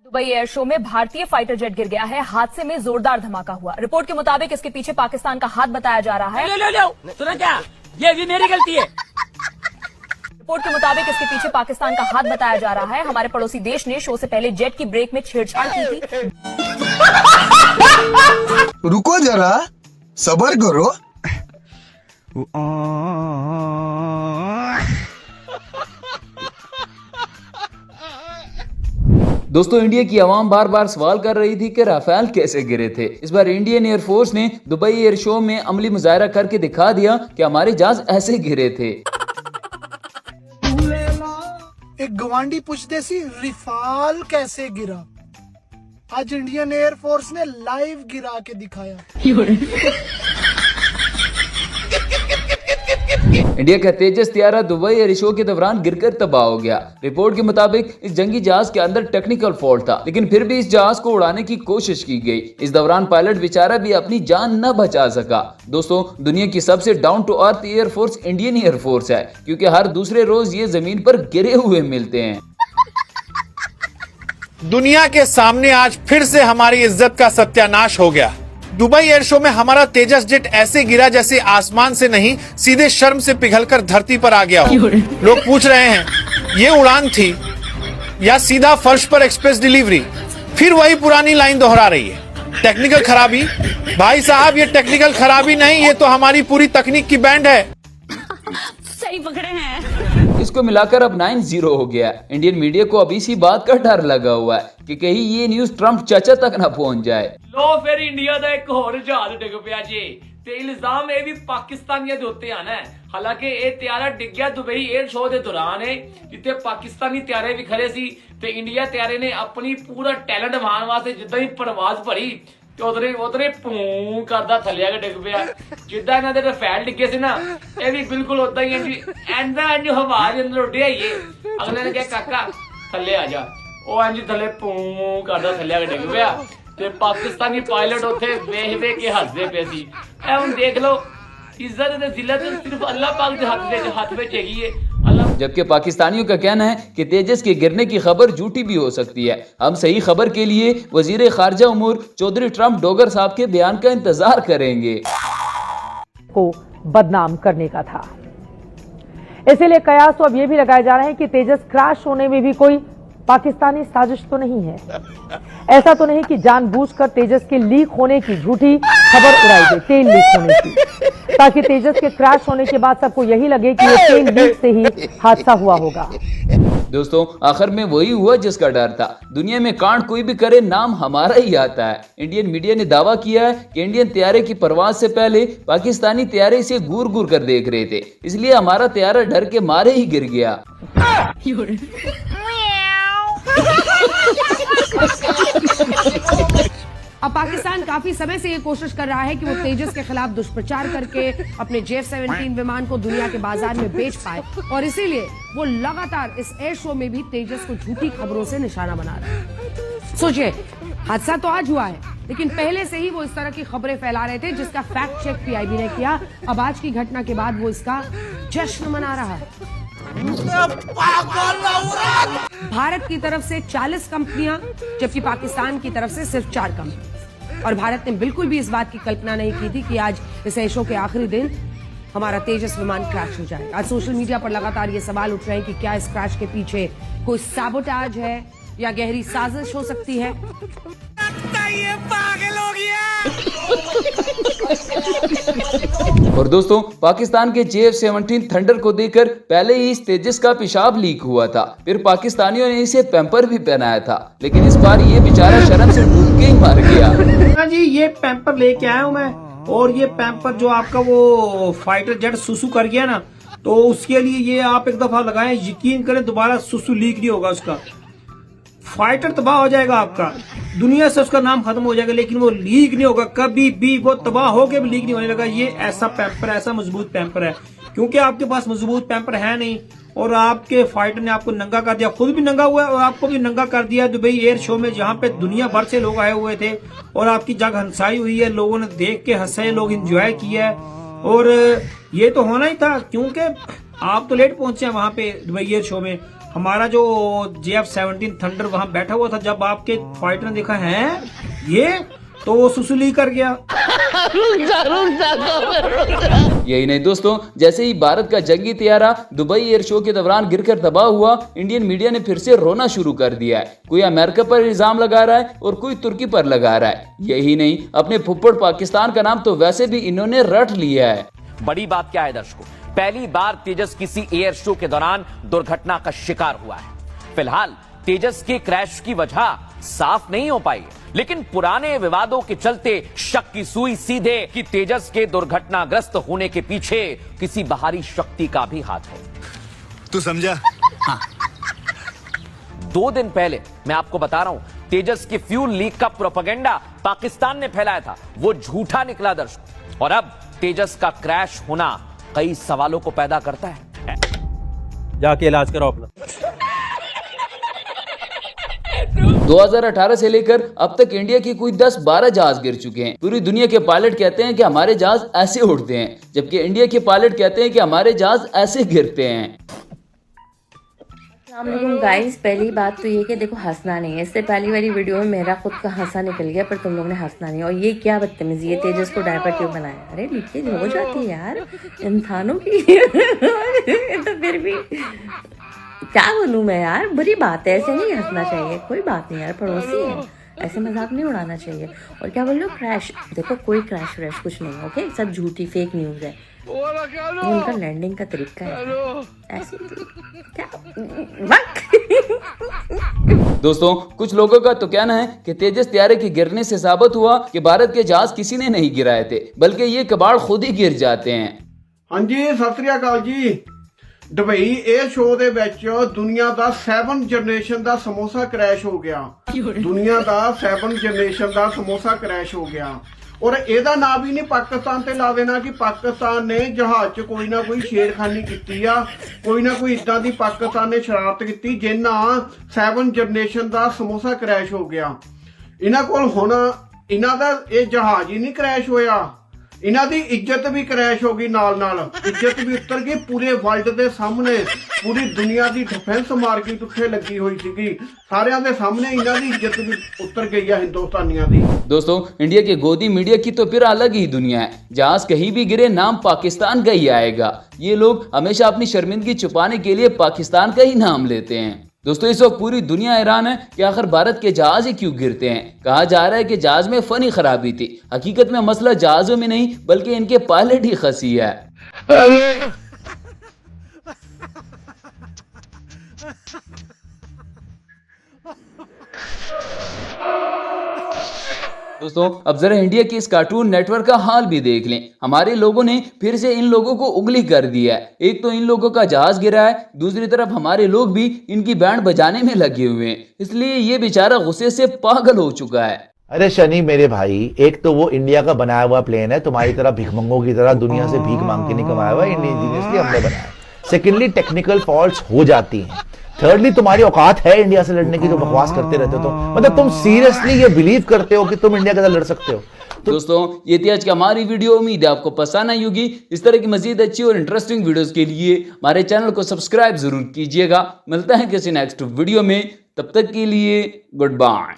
Dubai air show में भारतीय fighter jet गिर गया है। हादसे में जोरदार धमाका हुआ। रिपोर्ट के मुताबिक इसके पीछे पाकिस्तान का हाथ बताया जा रहा है। सुना क्या? ये भी मेरी गलती है। रिपोर्ट के मुताबिक इसके पीछे पाकिस्तान का हाथ बताया जा रहा है। हमारे पड़ोसी देश ने शो से पहले जेट की ब्रेक में छेड़छाड़ की थी। रुको जरा, सब्र करो। दोस्तों, इंडिया की आवाम बार बार सवाल कर रही थी कि राफेल कैसे गिरे थे। इस बार इंडियन एयरफोर्स ने दुबई एयर शो में अमली मुजाहरा करके दिखा दिया कि हमारे जहाज ऐसे गिरे थे। एक गवांडी पूछते सी रिफाल कैसे गिरा। आज इंडियन एयरफोर्स ने लाइव गिरा के दिखाया। इंडिया का तेजस त्यारा दुबई एयर शो के दौरान गिरकर तबाह हो गया। रिपोर्ट के मुताबिक इस जंगी जहाज के अंदर टेक्निकल फॉल्ट था, लेकिन फिर भी इस जहाज को उड़ाने की कोशिश की गई। इस दौरान पायलट बेचारा भी अपनी जान न बचा सका। दोस्तों, दुनिया की सबसे down to earth air force Indian air force है, क्योंकि हर दूसरे रोज ये जमीन पर गिरे हुए मिलते हैं। दुनिया के सामने आज फिर से हमारी इज्जत का सत्यानाश हो गया। दुबई एयर शो में हमारा तेजस जेट ऐसे गिरा जैसे आसमान से नहीं, सीधे शर्म से पिघलकर धरती पर आ गया हो। लोग पूछ रहे हैं ये उड़ान थी या सीधा फर्श पर एक्सप्रेस डिलीवरी। फिर वही पुरानी लाइन दोहरा रही है, टेक्निकल खराबी। भाई साहब, ये टेक्निकल खराबी नहीं, ये तो हमारी पूरी तकनीक की बैंड है। सही पकड़े हैं। इसको मिलाकर अब 9-0 हो गया। इंडियन मीडिया को अब इसी बात का डर लगा हुआ है कि कहीं ये न्यूज ट्रंप चाचा तक ना पहुंच जाए। लो फिर इंडिया का एक होर जहाज डिग पिया जी ते इल्जाम ये भी पाकिस्तानियों के उत्ते आना है। हालांकि ये त्यारा डिग गया दुबई एयर शो के दौरान है, जिथे पाकिस्तानी त्यारे भी खड़े सी ते इंडिया त्यारे ने अपनी पूरा टैलेंट मारन वास्ते जिद्दां ही परवाज भरी उतरे पू करदा थल्ले आके डिग पिया। जिद्दां इन्हां दे रफेल डिगे सी ना, ये भी बिल्कुल उदां ही इंज हवा दे अंदर उड्डिया ही। अगले ने कहा काका थल्ले आ जा, ओ इंज थल्ले पू करदा थल्ले आके डिग पिया ते पाकिस्तानी पायलट उत्थे वेख वेख के हसदे पे सी। ए हुण देख लो, इज्जत ते जिल्लत सिर्फ अल्लाह पाक दे हाथ विच हैगी है। जबकि पाकिस्तानियों का कहना है कि तेजस के गिरने की खबर झूठी भी हो सकती है। हम सही खबर के लिए वजीर खारजा उमूर चौधरी ट्रंप डोगर साहब के बयान का इंतजार करेंगे। को बदनाम करने का था, इसीलिए कयास तो अब ये भी लगाए जा रहे हैं कि तेजस क्रैश होने में भी कोई पाकिस्तानी साजिश तो नहीं है। ऐसा तो नहीं कि जानबूझकर तेजस के लीक होने की झूठी खबर उड़ाई गई, तेल लीक होने की, ताकि तेजस के क्रैश होने के बाद सबको यही लगे कि ये तेल लीक से ही हादसा हुआ होगा। दोस्तों, आखिर में वही हुआ जिसका डर था। दुनिया में कांड कोई भी करे, नाम हमारा ही आता है। इंडियन मीडिया ने दावा किया है कि इंडियन त्यारे की परवाज से पहले पाकिस्तानी त्यारे इसे घूर घूर कर देख रहे थे, इसलिए हमारा त्यारा डर के मारे ही गिर गया। अब पाकिस्तान काफी समय से ये कोशिश कर रहा है कि वो तेजस के खिलाफ दुष्प्रचार करके अपने J-17 विमान को दुनिया के बाजार में बेच पाए, और इसीलिए वो लगातार इस एयर शो में भी तेजस को झूठी खबरों से निशाना बना रहा है। सोचिए, हादसा तो आज हुआ है, लेकिन पहले से ही वो इस तरह की खबरें फैला रहे थे, जिसका फैक्ट चेक पीआईबी ने किया। अब आज की घटना के बाद वो इसका जश्न मना रहा है। भारत की तरफ से 40 कंपनियां, जबकि पाकिस्तान की तरफ से सिर्फ 4 कंपनी। और भारत ने बिल्कुल भी इस बात की कल्पना नहीं की थी कि आज इस एयर शो के आखिरी दिन हमारा तेजस विमान क्रैश हो जाएगा। आज सोशल मीडिया पर लगातार ये सवाल उठ रहे हैं कि क्या इस क्रैश के पीछे कोई सैबोटाज है या गहरी साजिश हो सकती है। ये पागल हो गया। और दोस्तों, पाकिस्तान के JF-17 थंडर को देखकर पहले ही इस तेजस का पेशाब लीक हुआ था, फिर पाकिस्तानियों ने इसे पैम्पर भी पहनाया था, लेकिन इस बार ये बेचारा शर्म से डूब के ही मर गया। जी, ये पैम्पर लेके आया हूँ मैं, और ये पैम्पर जो आपका वो फाइटर जेट सुसु कर गया ना, तो उसके लिए ये आप एक दफा लगाएं, यकीन करें दोबारा सुसु लीक नहीं होगा। उसका फाइटर तबाह हो जाएगा, आपका दुनिया से उसका नाम खत्म हो जाएगा, लेकिन वो लीक नहीं होगा कभी भी। वो तबाह होके भी लीक नहीं होने लगा। ये ऐसा पैम्पर, ऐसा मजबूत पैम्पर है, क्योंकि आपके पास मजबूत पैम्पर है नहीं, और आपके फाइटर ने आपको नंगा कर दिया, खुद भी नंगा हुआ है और आपको भी नंगा कर दिया दुबई एयर शो में, जहाँ पे दुनिया भर से लोग आए हुए थे और आपकी जग हंसाई हुई है, लोगों ने देख के हंसे, लोग इंजॉय किया है। और ये तो होना ही था, क्योंकि आप तो लेट पहुंचे हैं वहां पे दुबई एयर शो में, हमारा जो JF-17 थंडर वहां बैठा हुआ था, जब आपके फाइटर ने देखा है ये, तो वो सुसुली कर गया। यही नहीं दोस्तों, जैसे ही भारत का जंगी त्यारा दुबई एयर शो के दौरान गिरकर तबाह हुआ, इंडियन मीडिया ने फिर से रोना शुरू कर दिया है। कोई अमेरिका पर इल्जाम लगा रहा है और कोई तुर्की पर लगा रहा है। यही नहीं, अपने फुप्पड़ पाकिस्तान का नाम तो वैसे भी इन्होंने रट लिया है। बड़ी बात क्या है दर्शकों, पहली बार तेजस किसी एयर शो के दौरान दुर्घटना का शिकार हुआ है। फिलहाल तेजस के क्रैश की वजह साफ नहीं हो पाई, लेकिन पुराने विवादों के चलते शक की सुई सीधे कि तेजस के दुर्घटनाग्रस्त होने के पीछे किसी बाहरी शक्ति का भी हाथ है। तू समझा? हाँ। 2 दिन पहले मैं आपको बता रहा हूं, तेजस के फ्यूल लीक का प्रोपेगेंडा पाकिस्तान ने फैलाया था, वो झूठा निकला दर्शकों। और अब तेजस का क्रैश होना कई सवालों को पैदा करता है। जाके इलाज कराओ अपना। 2018 से लेकर अब तक इंडिया के कोई 10-12 जहाज गिर चुके हैं। पूरी दुनिया के पायलट कहते हैं कि हमारे जहाज ऐसे उड़ते हैं, जबकि इंडिया के पायलट कहते हैं कि हमारे जहाज ऐसे गिरते हैं। गाइस, पहली बात तो ये कि देखो, हंसना नहीं है। इससे पहली वाली वीडियो में मेरा खुद का हंसा निकल गया, पर तुम लोगों ने हंसना नहीं। और ये क्या बदतमीजी है, तेजस को डायपर क्यों बनाया? अरे लीकेज हो जाती है यार इंसानों की। तो फिर भी क्या बोलूं मैं यार, बुरी बात है, ऐसे नहीं हंसना चाहिए। कोई बात नहीं यार, पड़ोसी है, ऐसे मजाक नहीं उड़ाना चाहिए। और क्या बोल रहे हो, क्रैश? देखो कोई क्रैश व्रैश कुछ नहीं, ओके? सब झूठी फेक न्यूज है। ये उनका लैंडिंग का तरीका है, ऐसे क्या दोस्तों, कुछ लोगों का तो कहना है कि तेजस त्यारे के गिरने से साबित हुआ कि भारत के जहाज किसी ने नहीं गिराए थे, बल्कि ये कबाड़ खुद ही गिर जाते हैं। हाँ जी, सत श्री अकाल जी। दुबई एयर शो ਦੇ ਵਿੱਚ ਦੁਨੀਆ ਦਾ 7 ਜਨਰੇਸ਼ਨ ਦਾ ਸਮੋਸਾ ਕ੍ਰੈਸ਼ ਹੋ ਗਿਆ। ਦੁਨੀਆ ਦਾ 7 ਜਨਰੇਸ਼ਨ ਦਾ ਸਮੋਸਾ ਕ੍ਰੈਸ਼ ਹੋ ਗਿਆ। ਔਰ ਇਹਦਾ ਨਾਂ ਵੀ ਨਹੀਂ ਪਾਕਿਸਤਾਨ ਤੇ ਲਾ ਦੇਣਾ ਕਿ ਪਾਕਿਸਤਾਨ ਨੇ ਜਹਾਜ਼ 'ਚ ਕੋਈ ਨਾ ਕੋਈ ਛੇੜਖਾਨੀ ਕੀਤੀ ਆ, ਕੋਈ ਨਾ ਕੋਈ ਇਦਾਂ ਦੀ ਪਾਕਿਸਤਾਨ ਨੇ ਸ਼ਰਾਰਤ ਕੀਤੀ ਜਿੰਨਾ 7 ਜਨਰੇਸ਼ਨ ਦਾ ਸਮੋਸਾ ਕ੍ਰੈਸ਼ ਹੋ ਗਿਆ। ਇਹਨਾਂ ਕੋਲ ਹੁਣ ਇਹਨਾਂ ਦਾ ਇਹ ਜਹਾਜ਼ ਹੀ ਨਹੀਂ ਕ੍ਰੈਸ਼ ਹੋਇਆ, ਇਹਨਾਂ ਦੀ ਇੱਜ਼ਤ ਵੀ ਕ੍ਰੈਸ਼ ਹੋ ਗਈ, ਨਾਲ ਇੱਜ਼ਤ ਵੀ ਉਤਰ ਗਈ। ਪੂਰੇ ਵਰਲਡ ਦੇ ਸਾਹਮਣੇ पूरी दुनिया की डिफेंस मार्केट उत्थे लगी हुई थी, सारियां दे सामने इन्हां दी इज्जत भी उतर गई है हिंदुस्तानियां दी। दोस्तों, इंडिया के गोदी मीडिया की तो फिर अलग ही दुनिया है। जहाज कहीं भी गिरे नाम पाकिस्तान का ही आएगा। ये लोग हमेशा अपनी शर्मिंदगी छुपाने के लिए पाकिस्तान का ही नाम लेते हैं। दोस्तों, इस वक्त पूरी दुनिया हैरान है कि आखिर भारत के जहाज ही क्यों गिरते हैं। कहा जा रहा है कि जहाज में फनी खराबी थी। हकीकत में मसला जहाजों में नहीं बल्कि इनके पायलट ही खसी है। दोस्तों, अब जरा इंडिया के इस कार्टून नेटवर्क का हाल भी देख लें। हमारे लोगों ने फिर से इन लोगों को उंगली कर दिया है। एक तो इन लोगों का जहाज गिरा है, दूसरी तरफ हमारे लोग भी इनकी बैंड बजाने में लगे हुए हैं। इसलिए ये बेचारा गुस्से से पागल हो चुका है। अरे शनि मेरे भाई, एक तो वो इंडिया का बनाया हुआ प्लेन है, तुम्हारी तरह भिखमंगों की तरह दुनिया से भीख मांग के नहीं कमाया हुआ, इंडियन हमने बनाया। सेकेंडली, टेक्निकल फॉल्ट्स हो जाती हैं। थर्डली, तुम्हारी औकात है इंडिया से लड़ने की, जो बकवास करते रहते हो। तो मतलब तुम सीरियसली ये बिलीव करते हो कि तुम इंडिया के साथ लड़ सकते हो? दोस्तों, ये थी आज की हमारी वीडियो। उम्मीद है आपको पसंद आई होगी। इस तरह की मजीद अच्छी और इंटरेस्टिंग वीडियोस के लिए हमारे चैनल को सब्सक्राइब जरूर कीजिएगा। मिलता है किसी नेक्स्ट वीडियो में, तब तक के लिए गुड बाय।